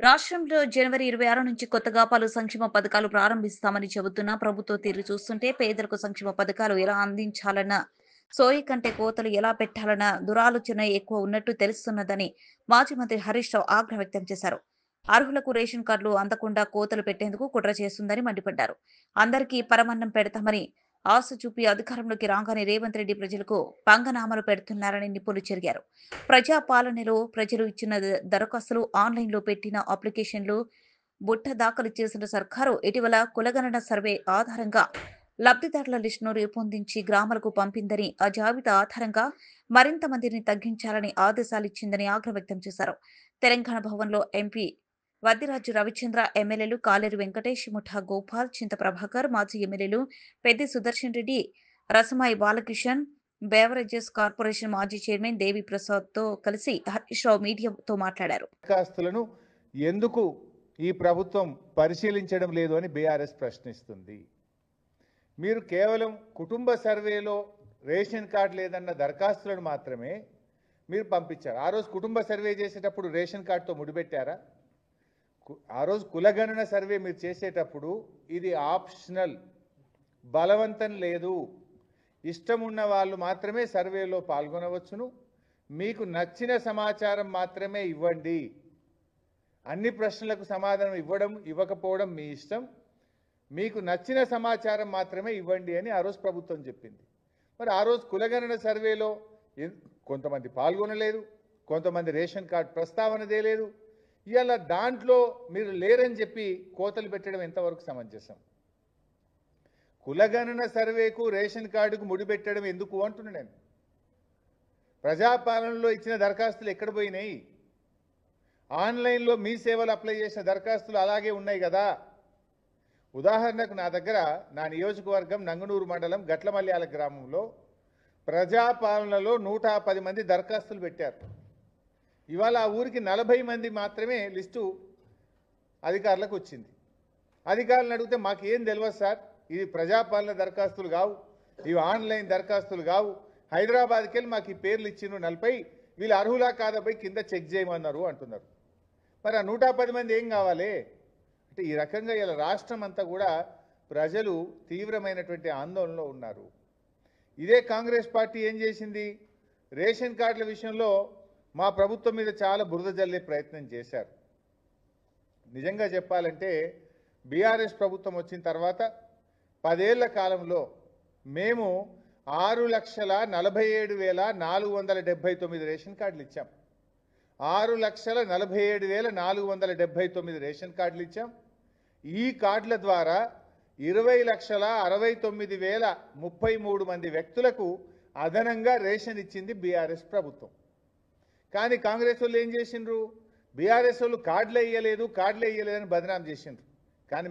రాష్ట్రంలో జనవరి 26 నుంచి కొత్తగా పలు సంక్షేమ పథకాలు ప్రారంభిస్తామని చెబుతున్నా ప్రభుత్వ తీరు చూస్తుంటే పేదలకు సంక్షేమ పథకాలు ఎలా అందించాలన్న సోయి కంటే కోతలు ఎలా పెట్టాలన్న దురాలోచన ఎక్కువ ఉన్నట్టు తెలుస్తున్నదని మాజీ మంత్రి హరీష్ రావు ఆగ్రహం వ్యక్తం చేశారు. అర్హులకు రేషన్ కార్డులు అందకుండా కోతలు పెట్టేందుకు కుట్ర చేస్తుందని మండిపడ్డారు. అందరికీ పరమన్నం పెడతామని ఆశ చూపి అధికారంలోకి రాగానే రేవంత్ రెడ్డి ప్రజలకు పంగనామాలు పెడుతున్నారని నిప్పులు చెరిగారు. ప్రజా పాలనలో ప్రజలు ఇచ్చిన దరఖాస్తులు ఆన్లైన్లో పెట్టిన అప్లికేషన్లు బుట్ట దాఖలు చేసిన సర్కారు ఇటీవల కులగణన సర్వే ఆధారంగా లబ్ధిదారుల లిస్టును రూపొందించి గ్రామాలకు పంపిందని, ఆ జాబితా ఆధారంగా మరింత మందిని తగ్గించాలని ఆదేశాలిచ్చిందని ఆగ్రహం వ్యక్తం చేశారు. తెలంగాణ భవన్లో ఎంపీ వద్దిరాజు రవిచంద్ర, ఎమ్మెల్యేలు కాలేరు వెంకటేష్, ముఠా గోపాల్, చింత ప్రభాకర్, మాజీ ఎమ్మెల్యేలు పెద్ది సుదర్శన్ రెడ్డి, రసమాయి బాలకిషన్, బేవరేజెస్ కార్పొరేషన్ మాజీ చైర్మన్ దేవి ప్రసాద్ తో కలిసి హరీష్ రావు మీడియాతో మాట్లాడారు. దరఖాస్తులను ఎందుకు ఈ ప్రభుత్వం పరిశీలించడం లేదు అని బీఆర్ఎస్ ప్రశ్నిస్తుంది. మీరు కేవలం కుటుంబ సర్వేలో రేషన్ కార్డు లేదన్న దరఖాస్తులను మాత్రమే మీరు పంపించారు. ఆ రోజు కుటుంబ సర్వే చేసేటప్పుడు రేషన్ కార్డుతో ముడిపెట్టారా? ఆ రోజు కులగణన సర్వే మీరు చేసేటప్పుడు ఇది ఆప్షనల్, బలవంతం లేదు. ఇష్టం ఉన్న వాళ్ళు మాత్రమే సర్వేలో పాల్గొనవచ్చును. మీకు నచ్చిన సమాచారం మాత్రమే ఇవ్వండి. అన్ని ప్రశ్నలకు సమాధానం ఇవ్వడం ఇవ్వకపోవడం మీ ఇష్టం. మీకు నచ్చిన సమాచారం మాత్రమే ఇవ్వండి అని ఆ రోజు ప్రభుత్వం చెప్పింది. మరి ఆ రోజు కులగణన సర్వేలో కొంతమంది పాల్గొనలేదు, కొంతమంది రేషన్ కార్డు ప్రస్తావనదే లేదు. ఇవాళ దాంట్లో మీరు లేరని చెప్పి కోతలు పెట్టడం ఎంతవరకు సమంజసం? కులగణన సర్వేకు రేషన్ కార్డుకు ముడిపెట్టడం ఎందుకు అంటున్నా నేను. ప్రజాపాలనలో ఇచ్చిన దరఖాస్తులు ఎక్కడ పోయినాయి? ఆన్లైన్లో మీ సేవలు అప్లై చేసిన దరఖాస్తులు అలాగే ఉన్నాయి కదా. ఉదాహరణకు నా దగ్గర నా నియోజకవర్గం నంగనూరు మండలం గట్లమల్యాల గ్రామంలో ప్రజాపాలనలో 110 మంది దరఖాస్తులు పెట్టారు. ఇవాళ ఆ ఊరికి 40 మంది మాత్రమే లిస్టు అధికారులకు వచ్చింది. అధికారులను అడిగితే మాకేం తెలియదు సార్, ఇది ప్రజాపాలన దరఖాస్తులు కావు, ఇవి ఆన్లైన్ దరఖాస్తులు కావు, హైదరాబాద్కి వెళ్ళి మాకు ఈ పేర్లు ఇచ్చిండ్రు 40, వీళ్ళు అర్హులా కాదపై కింద చెక్ చేయమన్నారు అంటున్నారు. మరి ఆ 110 మంది ఏం కావాలి అంటే ఈ రకంగా ఇలా రాష్ట్రం అంతా కూడా ప్రజలు తీవ్రమైనటువంటి ఆందోళనలో ఉన్నారు. ఇదే కాంగ్రెస్ పార్టీ ఏం చేసింది? రేషన్ కార్డుల విషయంలో మా ప్రభుత్వం మీద చాలా బురద జల్లే ప్రయత్నం చేశారు. నిజంగా చెప్పాలంటే బీఆర్ఎస్ ప్రభుత్వం వచ్చిన తర్వాత 10 ఏళ్ల కాలంలో మేము 6,47,479 రేషన్ కార్డులు ఇచ్చాం. 6,47,479 రేషన్ కార్డులు ఇచ్చాం. ఈ కార్డుల ద్వారా 20,69,033 మంది వ్యక్తులకు అదనంగా రేషన్ ఇచ్చింది బీఆర్ఎస్ ప్రభుత్వం. కానీ కాంగ్రెస్ వాళ్ళు ఏం చేసిండ్రు? బీఆర్ఎస్ వాళ్ళు కార్డులే ఇయ్యలేదని బదనాం చేసిండ్రు. కానీ